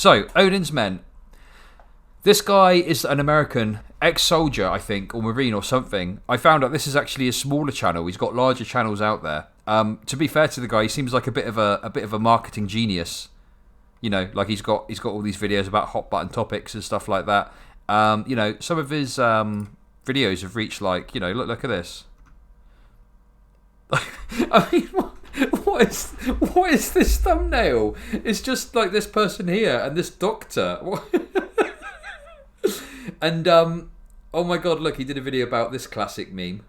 So, Odin's Men. This guy is an American ex-soldier, I think, or Marine or something. I found out this is actually a smaller channel. He's got larger channels out there. To be fair to the guy, he seems like a bit of a marketing genius. You know, like he's got all these videos about hot button topics and stuff like that. You know, some of his videos have reached like, you know, look at this. I mean, what is this thumbnail? It's just like this person here and this doctor. And oh my god, look, he did a video about this classic meme.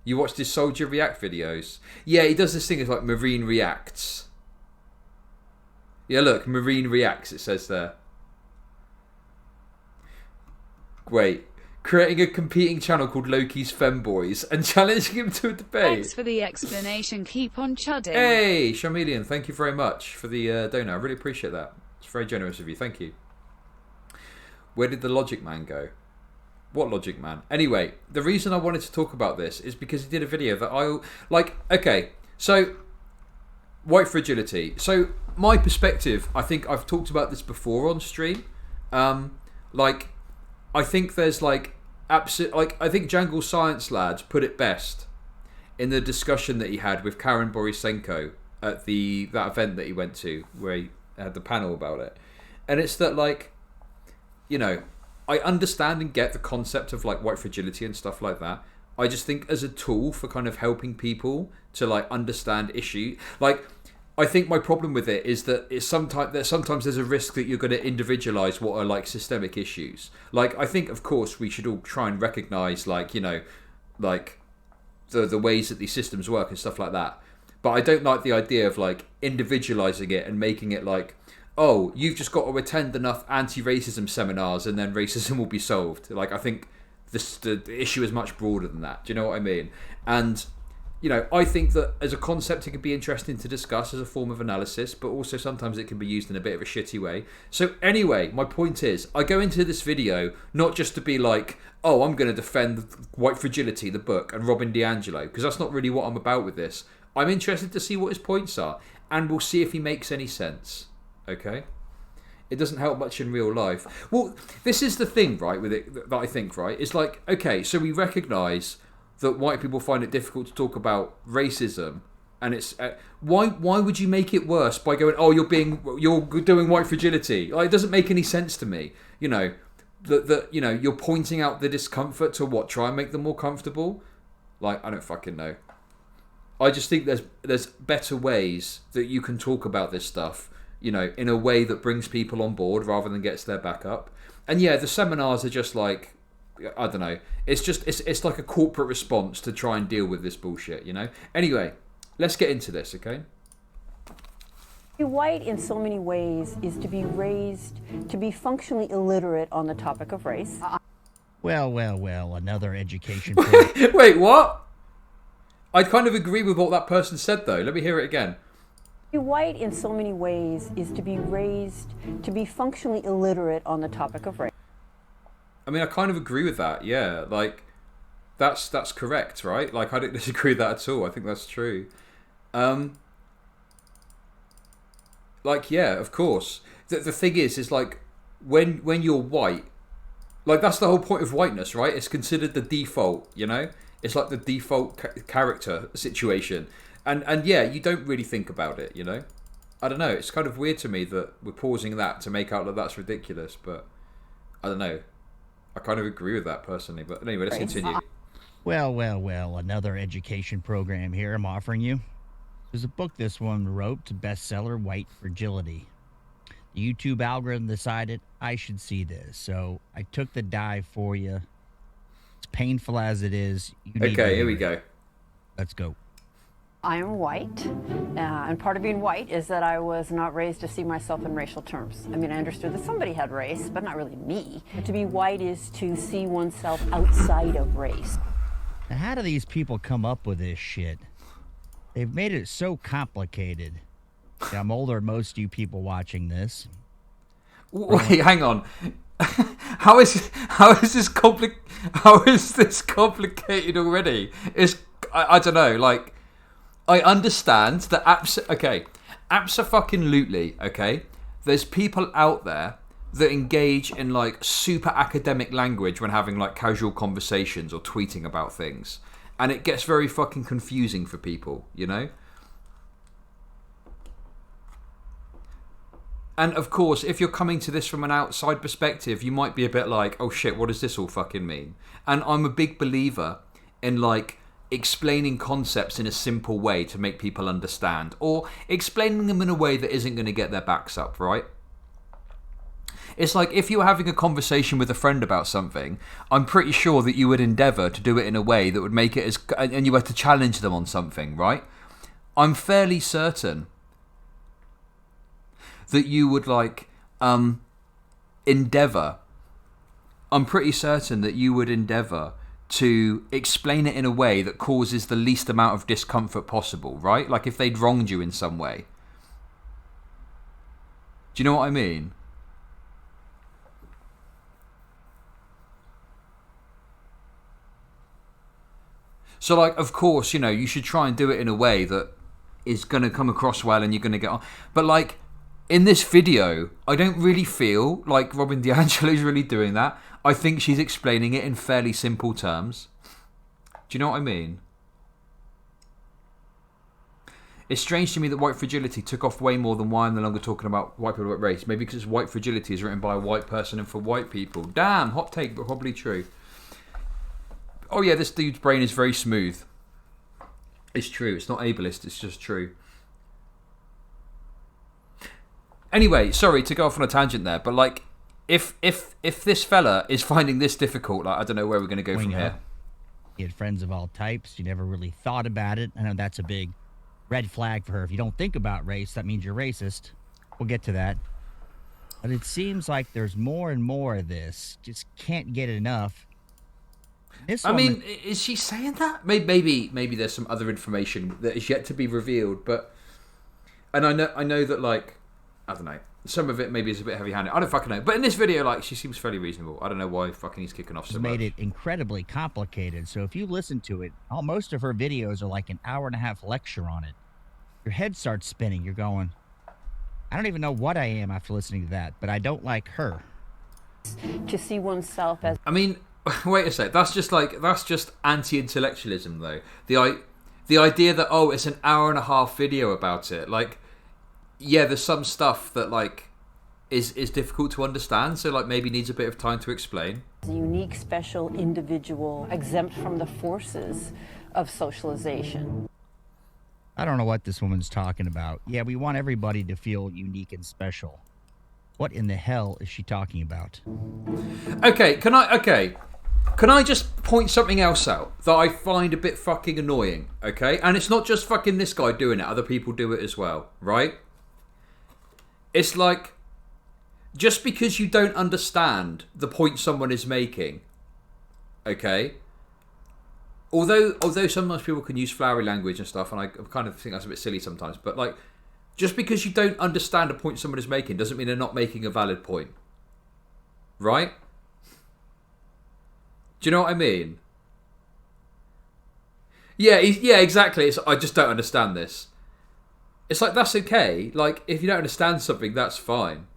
You watched his soldier react videos? Yeah, he does this thing. It's like Marine reacts. Yeah, look, Marine reacts. It says there. Wait, creating a competing channel called Loki's Femboys and challenging him to a debate. Thanks for the explanation. Keep on chudding. Hey, Charmeleon, thank you very much for the donor. I really appreciate that. It's very generous of you. Thank you. Where did the Logic Man go? What Logic Man? Anyway, the reason I wanted to talk about this is because he did a video that I like. Okay, so white fragility. So my perspective, I think I've talked about this before on stream. Like, I think there's like absolute. Like, I think Jungle Science Lad put it best in the discussion that he had with Karen Borisenko at that event that he went to, where he had the panel about it. And it's that, like, you know, I understand and get the concept of like white fragility and stuff like that. I just think as a tool for kind of helping people to like understand issue, like, I think my problem with it is that sometimes there's a risk that you're going to individualize what are like systemic issues. Like, I think of course we should all try and recognize, like, you know, like the ways that these systems work and stuff like that. But I don't like the idea of like individualizing it and making it like, oh, you've just got to attend enough anti-racism seminars and then racism will be solved. Like, I think the issue is much broader than that. Do you know what I mean? And, you know, I think that as a concept it could be interesting to discuss as a form of analysis, but also sometimes it can be used in a bit of a shitty way. So anyway, my point is, I go into this video not just to be like, oh, I'm going to defend White Fragility, the book, and Robin DiAngelo, because that's not really what I'm about with this. I'm interested to see what his points are, and we'll see if he makes any sense. Okay? It doesn't help much in real life. Well, this is the thing, right, with it, that I think, right? It's like, okay, so we recognise that white people find it difficult to talk about racism, and it's why would you make it worse by going, oh, you're doing white fragility? Like, it doesn't make any sense to me. You know, that you know, you're pointing out the discomfort to what, try and make them more comfortable. Like, I don't fucking know. I just think there's better ways that you can talk about this stuff, you know, in a way that brings people on board rather than gets their back up. And yeah, the seminars are just like, I don't know. It's just it's like a corporate response to try and deal with this bullshit, you know. Anyway, let's get into this, okay? To be white in so many ways is to be raised to be functionally illiterate on the topic of race. Well, another education. Wait, what? I kind of agree with what that person said, though. Let me hear it again. To be white in so many ways is to be raised to be functionally illiterate on the topic of race. I mean, I kind of agree with that, yeah. Like, that's correct, right? Like, I don't disagree with that at all. I think that's true. Like, yeah, of course. The thing is like, when you're white, like, that's the whole point of whiteness, right? It's considered the default, you know? It's like the default character situation. And yeah, you don't really think about it, you know? I don't know. It's kind of weird to me that we're pausing that to make out that that's ridiculous, but I don't know. I kind of agree with that personally, but anyway, let's continue. Well, another education program here I'm offering you. There's a book this one wrote, bestseller, White Fragility. The YouTube algorithm decided I should see this, so I took the dive for you. As painful as it is, you need okay, here we go. Let's go. I am white, and part of being white is that I was not raised to see myself in racial terms. I mean, I understood that somebody had race, but not really me. But to be white is to see oneself outside of race. Now, how do these people come up with this shit? They've made it so complicated. See, I'm older than most of you people watching this. Wait, hang on. How is this complicated already? I don't know, like, I understand that Abso-fucking-lutely, okay? There's people out there that engage in like super academic language when having like casual conversations or tweeting about things. And it gets very fucking confusing for people, you know? And of course, if you're coming to this from an outside perspective, you might be a bit like, oh shit, what does this all fucking mean? And I'm a big believer in like explaining concepts in a simple way to make people understand, or explaining them in a way that isn't going to get their backs up, right? It's like if you were having a conversation with a friend about something, I'm pretty sure that you would endeavour to do it in a way that would make it as... and you had to challenge them on something, right? I'm fairly certain that you would like endeavour... I'm pretty certain that you would endeavour to explain it in a way that causes the least amount of discomfort possible, right? Like if they'd wronged you in some way. Do you know what I mean? So, like, of course, you know, you should try and do it in a way that is going to come across well and you're going to get on. But, like, in this video, I don't really feel like Robin DiAngelo's really doing that. I think she's explaining it in fairly simple terms. Do you know what I mean? It's strange to me that White Fragility took off way more than why I'm no longer talking about white people about race. Maybe because White Fragility is written by a white person and for white people. Damn, hot take, but probably true. Oh yeah, this dude's brain is very smooth. It's true. It's not ableist. It's just true. Anyway, sorry to go off on a tangent there, but like, if this fella is finding this difficult, like, I don't know where we're going to go from here. You had friends of all types. You never really thought about it. I know that's a big red flag for her. If you don't think about race, that means you're racist. We'll get to that. But it seems like there's more and more of this. Just can't get enough. I mean, is she saying that? Maybe there's some other information that is yet to be revealed. But, and I know that, like, I don't know, some of it maybe is a bit heavy-handed. I don't fucking know. But in this video, like, she seems fairly reasonable. I don't know why fucking he's kicking off so much. Made it incredibly complicated. So if you listen to it, most of her videos are like an hour-and-a-half lecture on it. Your head starts spinning. You're going, I don't even know what I am after listening to that, but I don't like her. To see oneself as... I mean... Wait a sec. That's just anti-intellectualism, though. The idea that it's an hour-and-a-half video about it. Like, yeah, there's some stuff that like is difficult to understand, so like maybe needs a bit of time to explain. A unique, special individual, exempt from the forces of socialization. I don't know what this woman's talking about. Yeah, we want everybody to feel unique and special. What in the hell is she talking about? Okay, can I just point something else out that I find a bit fucking annoying, okay? And it's not just fucking this guy doing it, other people do it as well, right? It's like, just because you don't understand the point someone is making, okay? Although sometimes people can use flowery language and stuff, and I kind of think that's a bit silly sometimes, but like, just because you don't understand a point someone is making doesn't mean they're not making a valid point. Right? Do you know what I mean? Yeah, exactly. I just don't understand this. It's like, that's okay. Like, if you don't understand something, that's fine.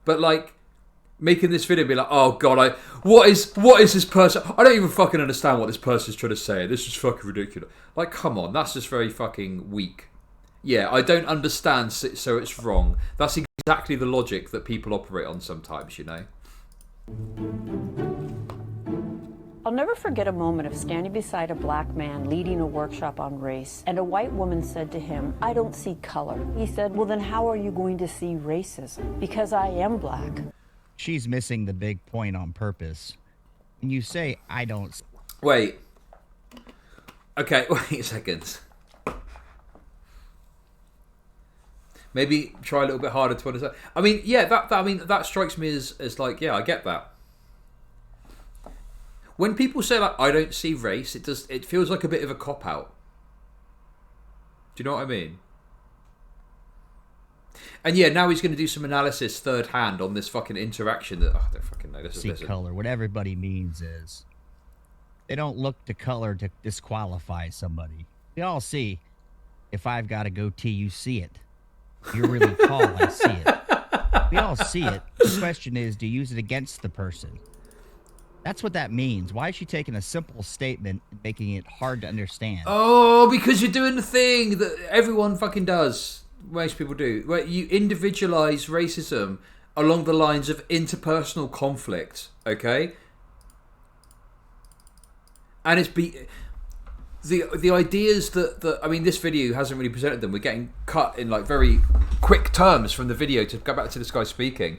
But like, making this video be like, oh god, what is this person? I don't even fucking understand what this person's trying to say. This is fucking ridiculous. Like, come on, that's just very fucking weak. Yeah, I don't understand, so it's wrong. That's exactly the logic that people operate on sometimes, you know? I'll never forget a moment of standing beside a black man leading a workshop on race, and a white woman said to him, I don't see color. He said, well then how are you going to see racism? Because I am black. She's missing the big point on purpose. When you say, I don't... Wait. Okay, wait a second. Maybe try a little bit harder to understand. I mean, yeah, that strikes me as like, yeah, I get that. When people say like, I don't see race, it feels like a bit of a cop out. Do you know what I mean? And yeah, now he's going to do some analysis third hand on this fucking interaction that I don't fucking know. See color. What everybody means is they don't look to color to disqualify somebody. We all see If I've got a goatee, you see it. If you're really tall, I see it. We all see it. The question is, do you use it against the person? That's what that means. Why is she taking a simple statement and making it hard to understand? Oh, because you're doing the thing that everyone fucking does. Most people do. Where you individualize racism along the lines of interpersonal conflict, okay? And it's the ideas that I mean, this video hasn't really presented them. We're getting cut in like very quick terms from the video to go back to this guy speaking.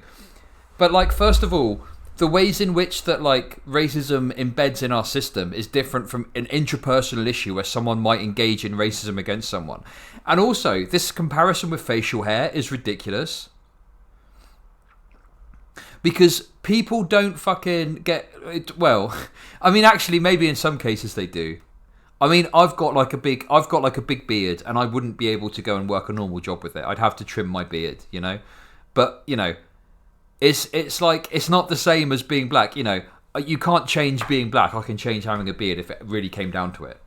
But like, first of all, the ways in which that like racism embeds in our system is different from an intrapersonal issue where someone might engage in racism against someone. And also, this comparison with facial hair is ridiculous. Because people don't fucking get it. Well, I mean, actually, maybe in some cases they do. I mean, I've got like a big beard, and I wouldn't be able to go and work a normal job with it. I'd have to trim my beard, you know. But you know, it's like it's not the same as being black. You know, you can't change being black. I can change having a beard if it really came down to it.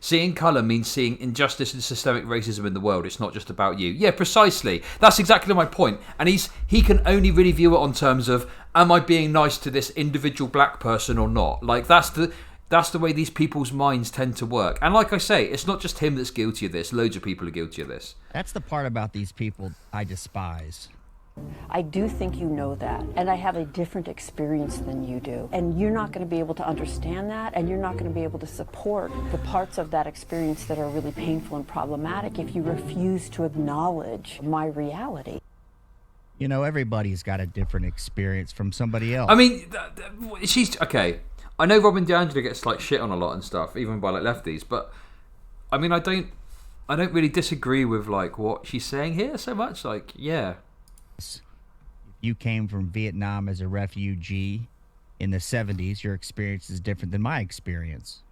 Seeing colour means seeing injustice and systemic racism in the world. It's not just about you. Yeah, precisely. That's exactly my point. And he can only really view it on terms of, am I being nice to this individual black person or not? Like, that's the way these people's minds tend to work. And like I say, it's not just him that's guilty of this. Loads of people are guilty of this. That's the part about these people I despise. I do think you know that, and I have a different experience than you do. And you're not going to be able to understand that, and you're not going to be able to support the parts of that experience that are really painful and problematic if you refuse to acknowledge my reality. You know, everybody's got a different experience from somebody else. I mean, she's... Okay, I know Robin DiAngelo gets like shit on a lot and stuff, even by like lefties, but I mean, I don't really disagree with like what she's saying here so much. Like, yeah. If you came from Vietnam as a refugee in the 70s, your experience is different than my experience.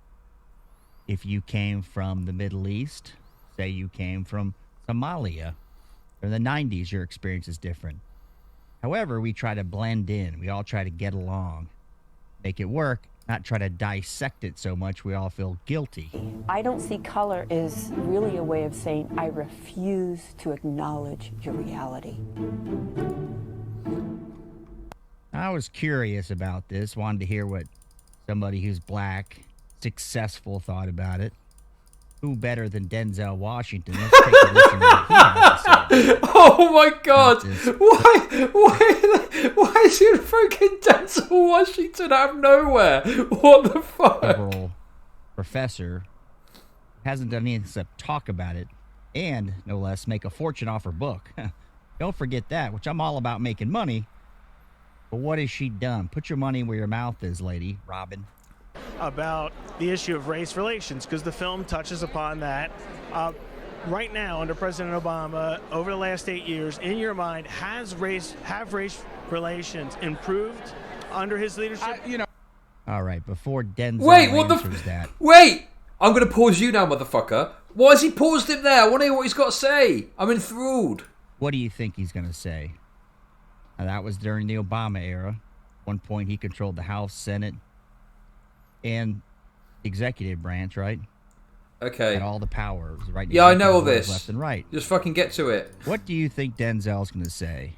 If you came from the Middle East, say you came from Somalia, or the 90s, your experience is different. However, we try to blend in. We all try to get along, make it work, not try to dissect it so much we all feel guilty. I don't see color as really a way of saying I refuse to acknowledge your reality. I was curious about this, wanted to hear what somebody who's black, successful thought about it. Who better than Denzel Washington? Let's take a listen to what he has to say. Oh my god! Why is he freaking Denzel Washington out of nowhere? What the fuck? Liberal professor hasn't done anything except talk about it, and no less make a fortune off her book. Don't forget that, which I'm all about making money. But what has she done? Put your money where your mouth is, lady. Robin. About the issue of race relations, because the film touches upon that. Right now, under President Obama, over the last 8 years, in your mind, have race relations improved under his leadership? All right, before Denzel answers that. Wait! I'm going to pause you now, motherfucker. Why has he paused him there? I want to hear what he's got to say. I'm enthralled. What do you think he's going to say? Now, that was during the Obama era. At one point, he controlled the House, Senate, and executive branch, right? Okay. Had all the powers, right? Yeah, I know all this. Left and right. Just fucking get to it. What do you think Denzel's going to say?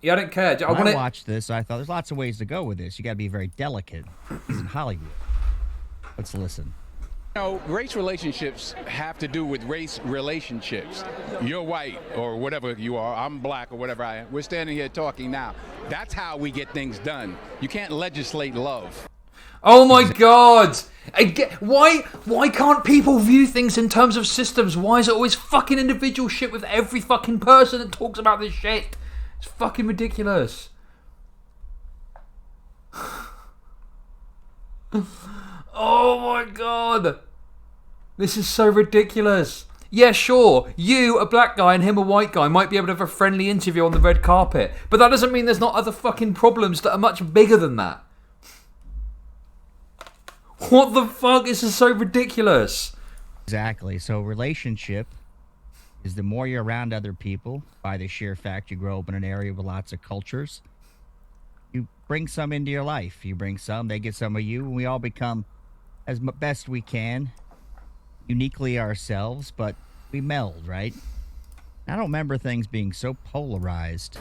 Yeah, I don't care. When I watched this, I thought there's lots of ways to go with this. You got to be very delicate. He's in Hollywood. Let's listen. Race relationships have to do with race relationships. You're white or whatever you are. I'm black or whatever I am. We're standing here talking now. That's how we get things done. You can't legislate love. Oh my god! Why can't people view things in terms of systems? Why is it always fucking individual shit with every fucking person that talks about this shit? It's fucking ridiculous. Oh my god! This is so ridiculous. Yeah, sure, you, a black guy, and him, a white guy, might be able to have a friendly interview on the red carpet, but that doesn't mean there's not other fucking problems that are much bigger than that. What the fuck? This is so ridiculous. Exactly. So relationship is the more you're around other people, by the sheer fact you grow up in an area with lots of cultures, you bring some into your life. You bring some, they get some of you, and we all become as best we can, uniquely ourselves, but we meld, right? I don't remember things being so polarized.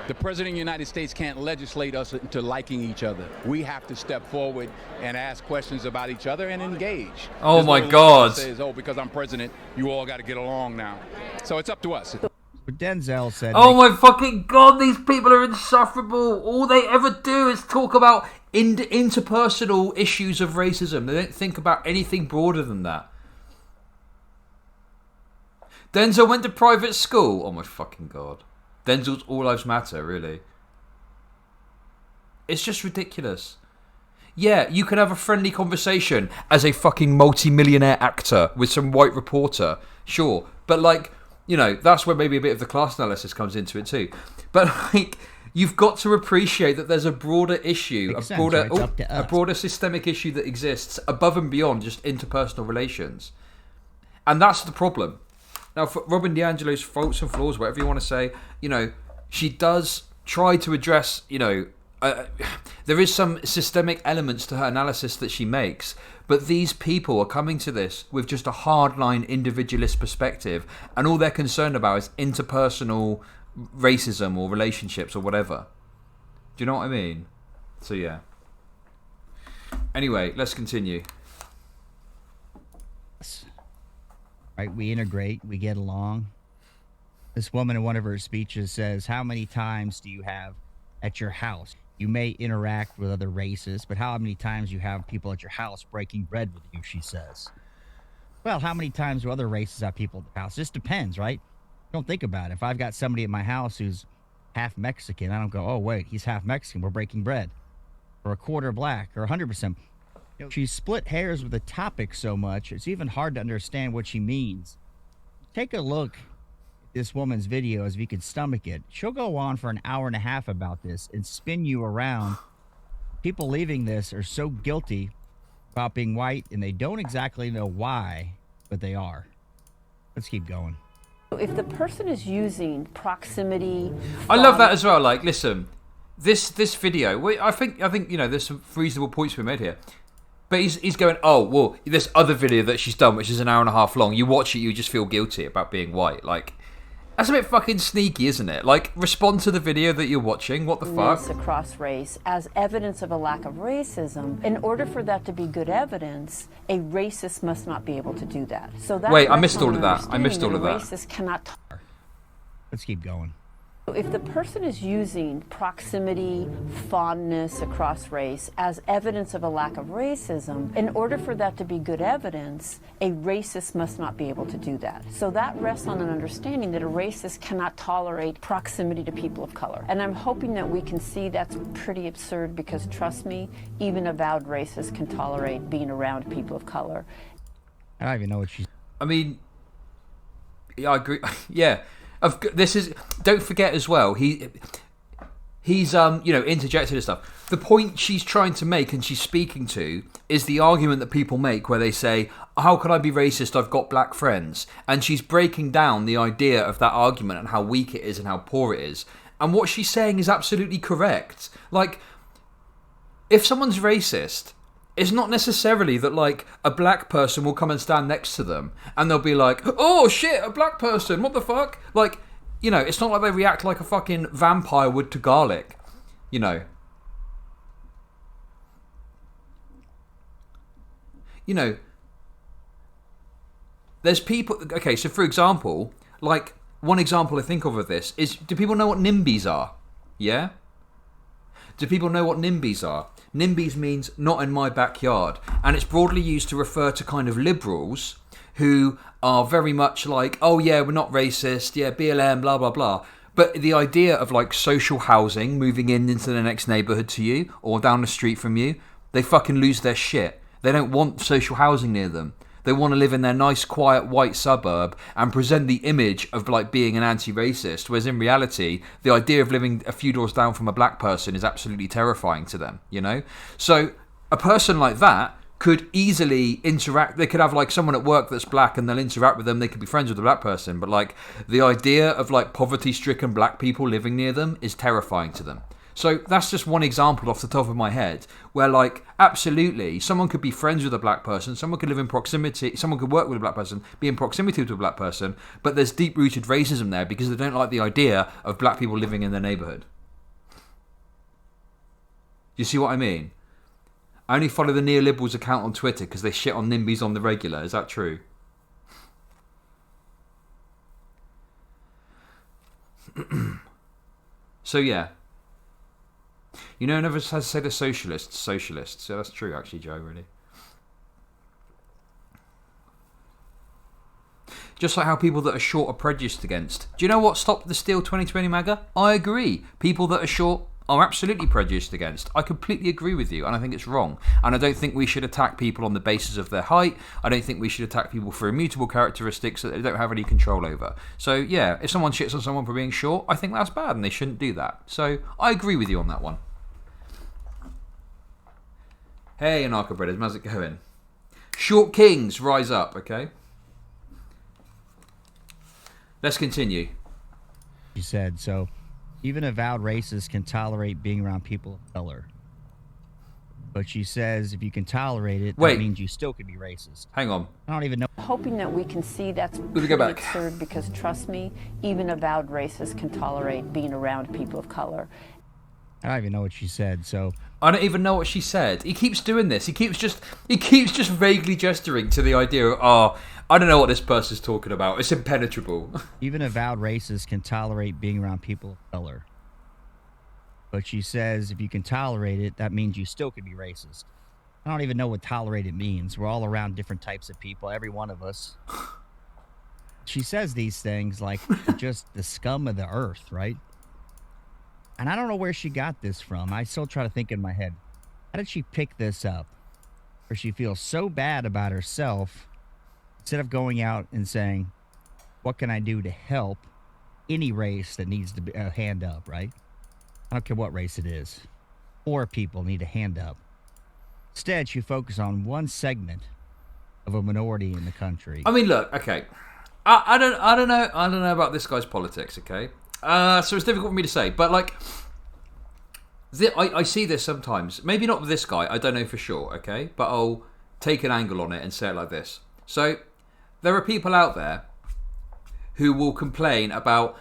The President of the United States can't legislate us into liking each other. We have to step forward and ask questions about each other and engage. Oh There's my no law God. that says, oh, because I'm president, you all got to get along now. So it's up to us. But Denzel said, Oh my fucking God, these people are insufferable. All they ever do is talk about interpersonal issues of racism. They don't think about anything broader than that. Denzel went to private school. Oh my fucking God. Denzel's All Lives Matter, really. It's just ridiculous. Yeah, you can have a friendly conversation as a fucking multi-millionaire actor with some white reporter. Sure. But like, you know, that's where maybe a bit of the class analysis comes into it too. But like, you've got to appreciate that there's a broader issue, a broader systemic issue that exists above and beyond just interpersonal relations. And that's the problem. Now, for Robin DiAngelo's faults and flaws, whatever you want to say, you know, she does try to address, you know, there is some systemic elements to her analysis that she makes, but these people are coming to this with just a hardline individualist perspective, and all they're concerned about is interpersonal racism or relationships or whatever. Do you know what I mean? So, yeah. Anyway, let's continue. Right, we integrate, we get along. This woman in one of her speeches says, how many times do you have at your house? You may interact with other races, but how many times you have people at your house breaking bread with you, she says. Well, how many times do other races have people at the house? It just depends, right? Don't think about it. If I've got somebody at my house who's half Mexican, I don't go, oh, wait, he's half Mexican, we're breaking bread. Or a quarter black, or 100%. She split hairs with the topic so much, it's even hard to understand what she means. Take a look at this woman's video as if you could stomach it. She'll go on for an hour and a half about this and spin you around. People leaving this are so guilty about being white, and they don't exactly know why, but they are. Let's keep going. If the person is using proximity... I love that as well. Like, listen, this video, I think you know, there's some reasonable points to be made here. But he's going, oh, well, this other video that she's done, which is an hour and a half long, you watch it, you just feel guilty about being white. Like, that's a bit fucking sneaky, isn't it? Like, respond to the video that you're watching. What the fuck? Across race as evidence of a lack of racism. In order for that to be good evidence, a racist must not be able to do that. So that Wait, I missed all of that. I missed all of that. Racist cannot. Let's keep going. If the person is using proximity, fondness across race as evidence of a lack of racism, in order for that to be good evidence, a racist must not be able to do that. So that rests on an understanding that a racist cannot tolerate proximity to people of color. And I'm hoping that we can see that's pretty absurd because, trust me, even avowed racists can tolerate being around people of color. I don't even know what she's... I mean, yeah, I agree. Yeah. This is. Don't forget as well. He's you know, interjected and stuff. The point she's trying to make and she's speaking to is the argument that people make where they say, "How can I be racist? I've got black friends." And she's breaking down the idea of that argument and how weak it is and how poor it is. And what she's saying is absolutely correct. Like, if someone's racist, it's not necessarily that, like, a black person will come and stand next to them and they'll be like, oh, shit, a black person, what the fuck? Like, you know, it's not like they react like a fucking vampire would to garlic, you know. You know, there's people... Okay, so for example, like, one example I think of this is, do people know what NIMBYs are? Yeah? Do people know what NIMBYs are? NIMBYs means not in my backyard, and it's broadly used to refer to kind of liberals who are very much like, oh yeah, we're not racist, yeah, BLM, blah, blah, blah. But the idea of like social housing moving into the next neighbourhood to you or down the street from you, they fucking lose their shit. They don't want social housing near them. They want to live in their nice, quiet, white suburb and present the image of like being an anti-racist, whereas in reality, the idea of living a few doors down from a black person is absolutely terrifying to them, you know? So a person like that could easily interact. They could have like someone at work that's black and they'll interact with them. They could be friends with a black person, but like the idea of like poverty-stricken black people living near them is terrifying to them. So that's just one example off the top of my head where, like, absolutely, someone could be friends with a black person, someone could live in proximity, someone could work with a black person, be in proximity to a black person, but there's deep-rooted racism there because they don't like the idea of black people living in their neighbourhood. You see what I mean? I only follow the neoliberals account on Twitter because they shit on NIMBYs on the regular. Is that true? So yeah. You know, never has to say the socialists. Socialists. Yeah, that's true, actually, Joe, really. Just like how people that are short are prejudiced against. Do you know what stopped the Steal 2020 MAGA? I agree. People that are short are absolutely prejudiced against. I completely agree with you, and I think it's wrong. And I don't think we should attack people on the basis of their height. I don't think we should attack people for immutable characteristics that they don't have any control over. So, yeah, if someone shits on someone for being short, I think that's bad, and they shouldn't do that. So, I agree with you on that one. Hey, Anarcho Brothers, how's it going? Short kings, rise up, okay? Let's continue. You said, so even avowed racists can tolerate being around people of color. But she says if you can tolerate it, that means you still could be racist. Hang on. I don't even know. Hoping that we can see that's Let me go back. absurd because, trust me, even avowed racists can tolerate being around people of color. I don't even know what she said, so... I don't even know what she said. He keeps doing this. He keeps just vaguely gesturing to the idea of, oh, I don't know what this person's talking about. It's impenetrable. Even avowed racists can tolerate being around people of color. But she says if you can tolerate it, that means you still could be racist. I don't even know what tolerate it means. We're all around different types of people, every one of us. She says these things like just the scum of the earth, right? And I don't know where she got this from. I still try to think in my head, how did she pick this up? Where she feels so bad about herself, instead of going out and saying, what can I do to help any race that needs to be a hand up, right? I don't care what race it is. Poor people need a hand up. Instead, she focuses on one segment of a minority in the country. I mean, look, okay. I don't know about this guy's politics, okay? So it's difficult for me to say, but like, I see this sometimes. Maybe not with this guy. I don't know for sure, okay? But I'll take an angle on it and say it like this. So there are people out there who will complain about,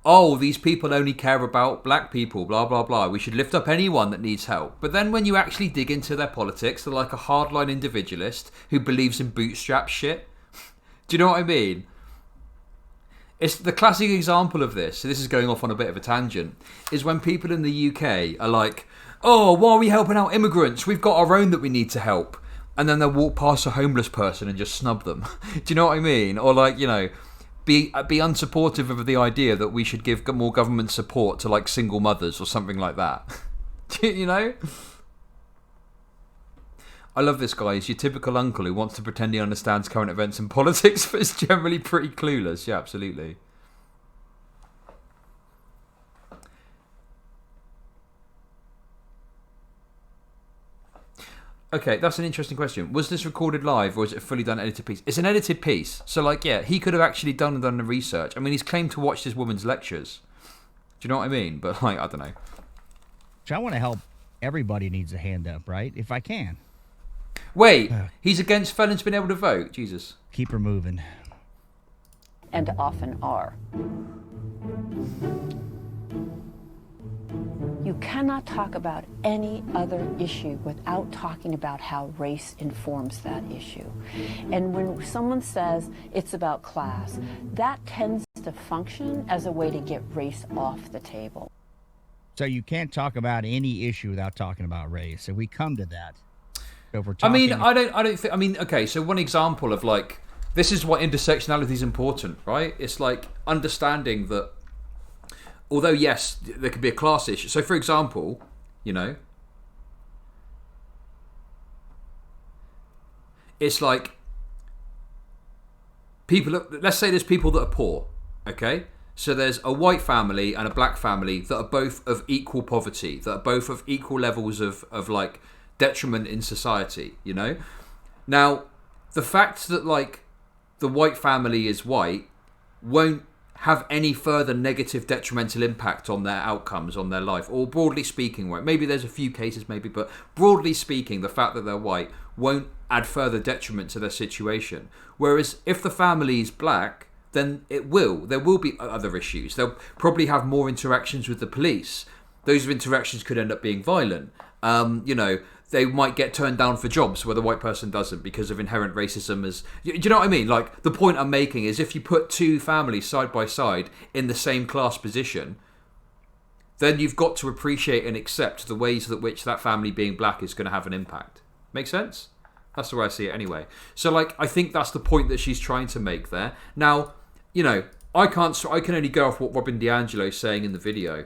oh, these people only care about black people, blah, blah, blah. We should lift up anyone that needs help. But then when you actually dig into their politics, they're like a hardline individualist who believes in bootstrap shit. Do you know what I mean? It's the classic example of this, so this is going off on a bit of a tangent, is when people in the UK are like, oh, why are we helping out immigrants? We've got our own that we need to help. And then they'll walk past a homeless person and just snub them. Do you know what I mean? Or like, you know, be unsupportive of the idea that we should give more government support to like single mothers or something like that. You know? I love this guy. He's your typical uncle who wants to pretend he understands current events and politics, but is generally pretty clueless. Yeah, absolutely. Okay, that's an interesting question. Was this recorded live or is it a fully done edited piece? It's an edited piece. So, like, yeah, he could have actually done the research. I mean, he's claimed to watch this woman's lectures. Do you know what I mean? But, like, I don't know. I want to help. Everybody needs a hand up, right? If I can. Wait, he's against felons being able to vote? Jesus. Keep her moving. And often are. You cannot talk about any other issue without talking about how race informs that issue. And when someone says it's about class, that tends to function as a way to get race off the table. So you can't talk about any issue without talking about race. If we come to that. So if we're talking... I don't think... I mean, okay, so one example of, like, this is why intersectionality is important, right? It's, like, understanding that although, yes, there could be a class issue. So, for example, you know, it's like people, let's say there's people that are poor, okay? So there's a white family and a black family that are both of equal poverty, that are both of equal levels of like, detriment in society, you know? Now, the fact that, like, the white family is white won't have any further negative detrimental impact on their outcomes, on their life, or broadly speaking, right? Maybe there's a few cases, maybe, but broadly speaking, the fact that they're white won't add further detriment to their situation. Whereas if the family is black, then it will. There will be other issues. They'll probably have more interactions with the police. Those interactions could end up being violent. They might get turned down for jobs where the white person doesn't because of inherent racism. Do you know what I mean? Like, the point I'm making is if you put two families side by side in the same class position, then you've got to appreciate and accept the ways that which that family being black is going to have an impact. Make sense? That's the way I see it anyway. So, like, I think that's the point that she's trying to make there. Now, I can only go off what Robin DiAngelo is saying in the video.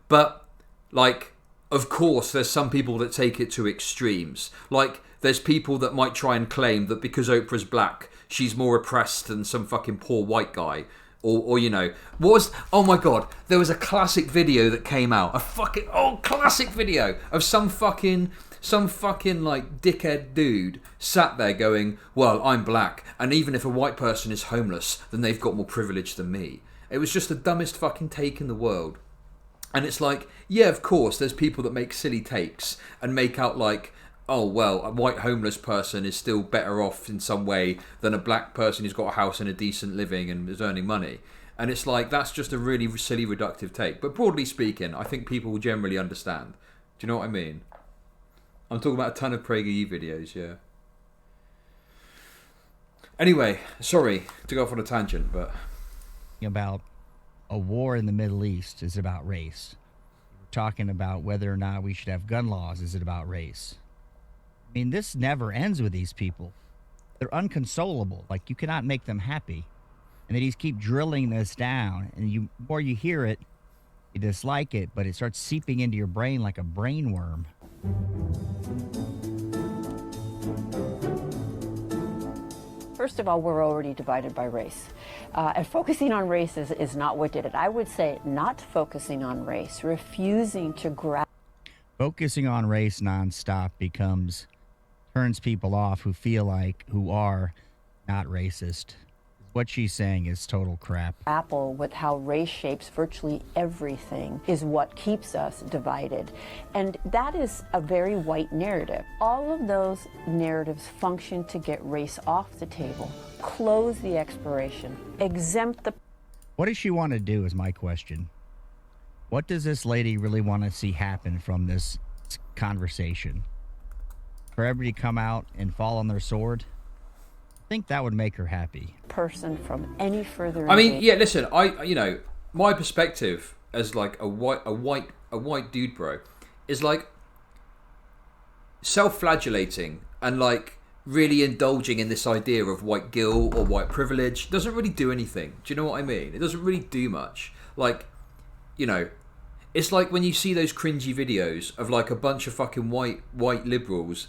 But, like, of course, there's some people that take it to extremes. Like, there's people that might try and claim that because Oprah's black, she's more oppressed than some fucking poor white guy. Or oh my god, there was a classic video that came out. Classic video of some fucking like dickhead dude sat there going, well, I'm black, and even if a white person is homeless, then they've got more privilege than me. It was just the dumbest fucking take in the world. And it's like, yeah, of course, there's people that make silly takes and make out like, oh, well, a white homeless person is still better off in some way than a black person who's got a house and a decent living and is earning money. And it's like, that's just a really silly, reductive take. But broadly speaking, I think people will generally understand. Do you know what I mean? I'm talking about a ton of PragerU videos, yeah. Anyway, sorry to go off on a tangent, but... About a war in the Middle East, is it about race? We're talking about whether or not we should have gun laws, is it about race? I mean, this never ends with these people. They're unconsolable. Like, you cannot make them happy. And they just keep drilling this down, and the more you hear it, you dislike it, but it starts seeping into your brain like a brain worm. First of all, we're already divided by race. And focusing on race is not what did it. I would say not focusing on race, refusing to grasp. Focusing on race nonstop turns people off who are not racist. What she's saying is total crap. Apple with how race shapes virtually everything is what keeps us divided. And that is a very white narrative. All of those narratives function to get race off the table, close the exploration, exempt the... What does she want to do is my question. What does this lady really want to see happen from this conversation? For everybody to come out and fall on their sword? I think that would make her happy. Person from any further... I mean, yeah, listen, my perspective as like a white dude, bro, is like self-flagellating and like really indulging in this idea of white guilt or white privilege doesn't really do anything. Do you know what I mean? It doesn't really do much. Like, it's like when you see those cringy videos of like a bunch of fucking white liberals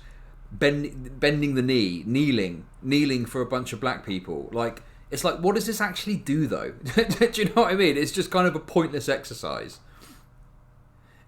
bending the knee, kneeling for a bunch of black people. Like, it's like, what does this actually do though? Do you know what I mean? It's just kind of a pointless exercise.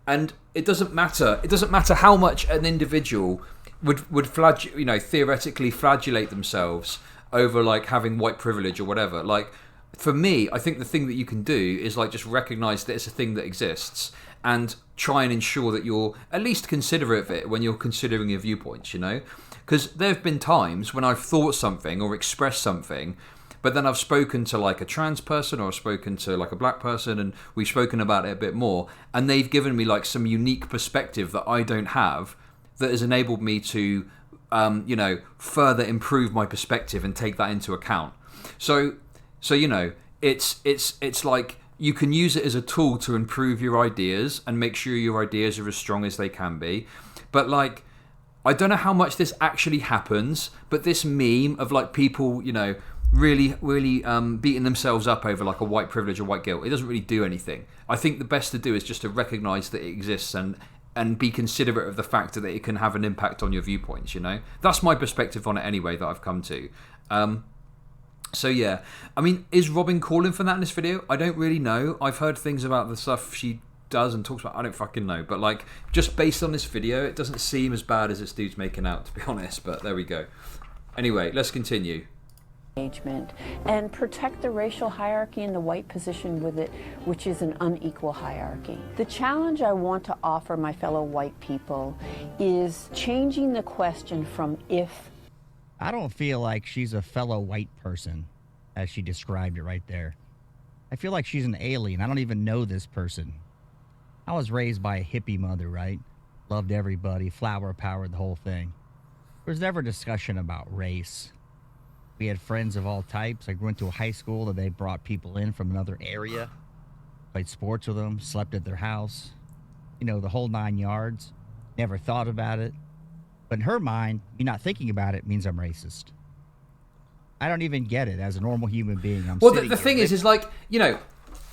And it doesn't matter. It doesn't matter how much an individual would theoretically flagellate themselves over like having white privilege or whatever. Like, for me, I think the thing that you can do is like just recognise that it's a thing that exists and try and ensure that you're at least considerate of it when you're considering your viewpoints, Because there have been times when I've thought something or expressed something, but then I've spoken to like a trans person or I've spoken to like a black person and we've spoken about it a bit more, and they've given me like some unique perspective that I don't have that has enabled me to, further improve my perspective and take that into account. So it's like you can use it as a tool to improve your ideas and make sure your ideas are as strong as they can be. But like, I don't know how much this actually happens, but this meme of like people, really beating themselves up over like a white privilege or white guilt, it doesn't really do anything. I think the best to do is just to recognise that it exists and be considerate of the fact that it can have an impact on your viewpoints, That's my perspective on it anyway that I've come to. So yeah, I mean, is Robin calling for that in this video? I don't really know. I've heard things about the stuff she does and talks about. I don't fucking know. But like, just based on this video, it doesn't seem as bad as this dude's making out, to be honest. But there we go. Anyway, let's continue. engagement and protect the racial hierarchy and the white position with it, which is an unequal hierarchy. The challenge I want to offer my fellow white people is changing the question from if. I don't feel like she's a fellow white person, as she described it right there. I feel like she's an alien. I don't even know this person. I was raised by a hippie mother, right? Loved everybody, flower power, the whole thing. There was never discussion about race. We had friends of all types. I went to a high school that they brought people in from another area. Played sports with them, slept at their house. You know, the whole 9 yards. Never thought about it. But in her mind, me not thinking about it means I'm racist. I don't even get it as a normal human being. Well, the thing is like, you know,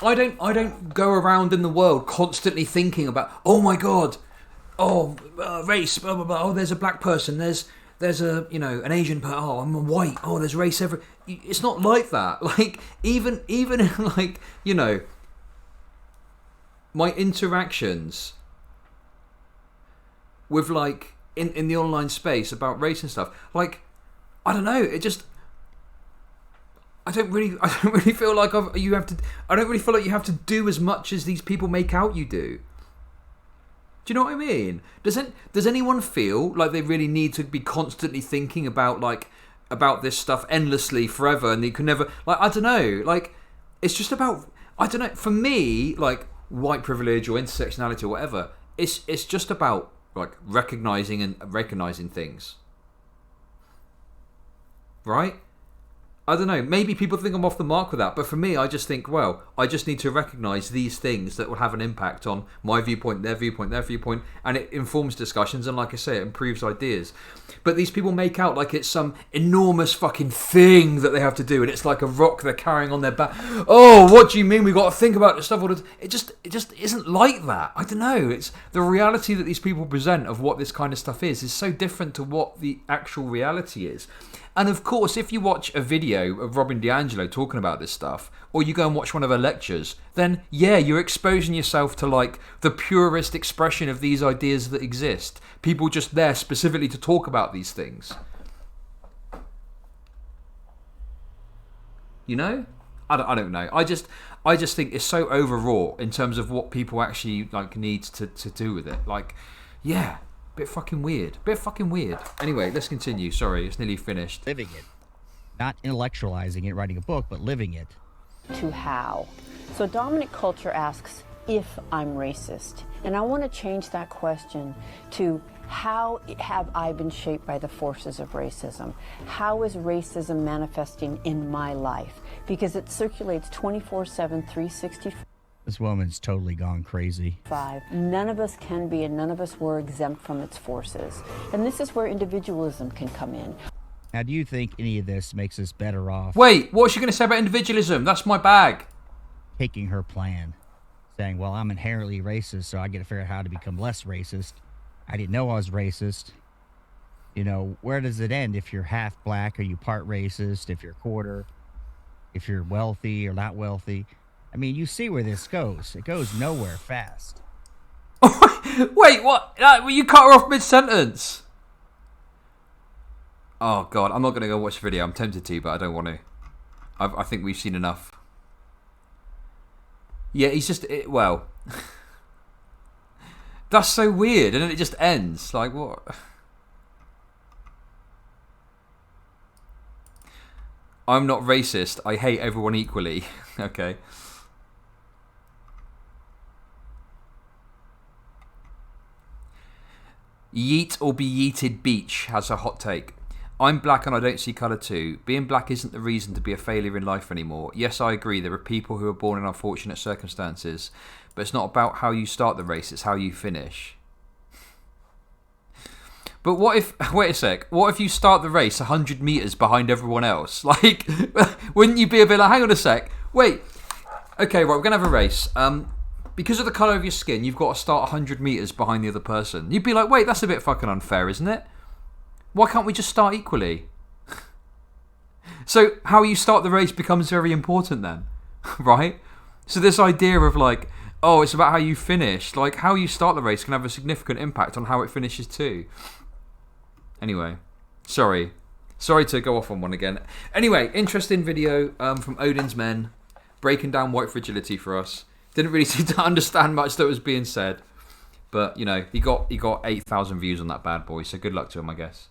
I don't go around in the world constantly thinking about, oh my God, race, blah, blah, blah. Oh, there's a black person. There's a, you know, an Asian person. Oh, I'm a white. Oh, there's race everywhere. It's not like that. Like, even in, like, you know, my interactions with, like, in the online space about race and stuff, like, I don't know, it just, I don't really feel like I don't really feel like you have to do as much as these people make out you do. Do you know what I mean? Does anyone feel like they really need to be constantly thinking about this stuff endlessly forever, and they can never, like, I don't know, like, it's just about, I don't know, for me, like, white privilege or intersectionality or whatever, it's just about, like, recognizing things, right? I don't know, maybe people think I'm off the mark with that, but for me, I just think, well, I just need to recognise these things that will have an impact on my viewpoint, their viewpoint, and it informs discussions, and like I say, it improves ideas. But these people make out like it's some enormous fucking thing that they have to do, and it's like a rock they're carrying on their back. Oh, what do you mean we got to think about this stuff? It just isn't like that. I don't know, it's the reality that these people present of what this kind of stuff is so different to what the actual reality is. And of course, if you watch a video of Robin DiAngelo talking about this stuff, or you go and watch one of her lectures, then yeah, you're exposing yourself to, like, the purest expression of these ideas that exist. People just there specifically to talk about these things. You know? I don't know. I just think it's so overwrought in terms of what people actually, like, need to do with it. Like, yeah. Bit fucking weird. Anyway, let's continue. Sorry, it's nearly finished. Living it. Not intellectualizing it, writing a book, but living it. To how. So dominant culture asks if I'm racist. And I want to change that question to how have I been shaped by the forces of racism? How is racism manifesting in my life? Because it circulates 24/7, 365. This woman's totally gone crazy. None of us can be, and none of us were exempt from its forces. And this is where individualism can come in. Now, do you think any of this makes us better off? Wait, what's she going to say about individualism? That's my bag. Taking her plan. Saying, well, I'm inherently racist, so I got to figure out how to become less racist. I didn't know I was racist. You know, where does it end? If you're half black, are you part racist? If you're quarter? If you're wealthy or not wealthy? I mean, you see where this goes. It goes nowhere fast. Wait, what? You cut her off mid-sentence. Oh, God. I'm not going to go watch the video. I'm tempted to, but I don't want to. I think we've seen enough. Yeah, he's just... well... That's so weird. And then it just ends. Like, what? I'm not racist. I hate everyone equally. Okay. Yeet or be yeeted beach has a hot take. I'm black and I don't see colour too. Being black isn't the reason to be a failure in life anymore. Yes, I agree, there are people who are born in unfortunate circumstances, but it's not about how you start the race, it's how you finish. But what if, wait a sec, what if you start the race 100 metres behind everyone else? Like, wouldn't you be a bit like, hang on a sec, wait, okay, right, we're going to have a race. Because of the colour of your skin, you've got to start 100 metres behind the other person. You'd be like, wait, that's a bit fucking unfair, isn't it? Why can't we just start equally? So how you start the race becomes very important then, right? So this idea of like, oh, it's about how you finish. Like, how you start the race can have a significant impact on how it finishes too. Anyway, sorry. Sorry to go off on one again. Anyway, interesting video from Odin's Men, breaking down white fragility for us. Didn't really seem to understand much that was being said, but you know, he got 8,000 views on that bad boy. So good luck to him, I guess.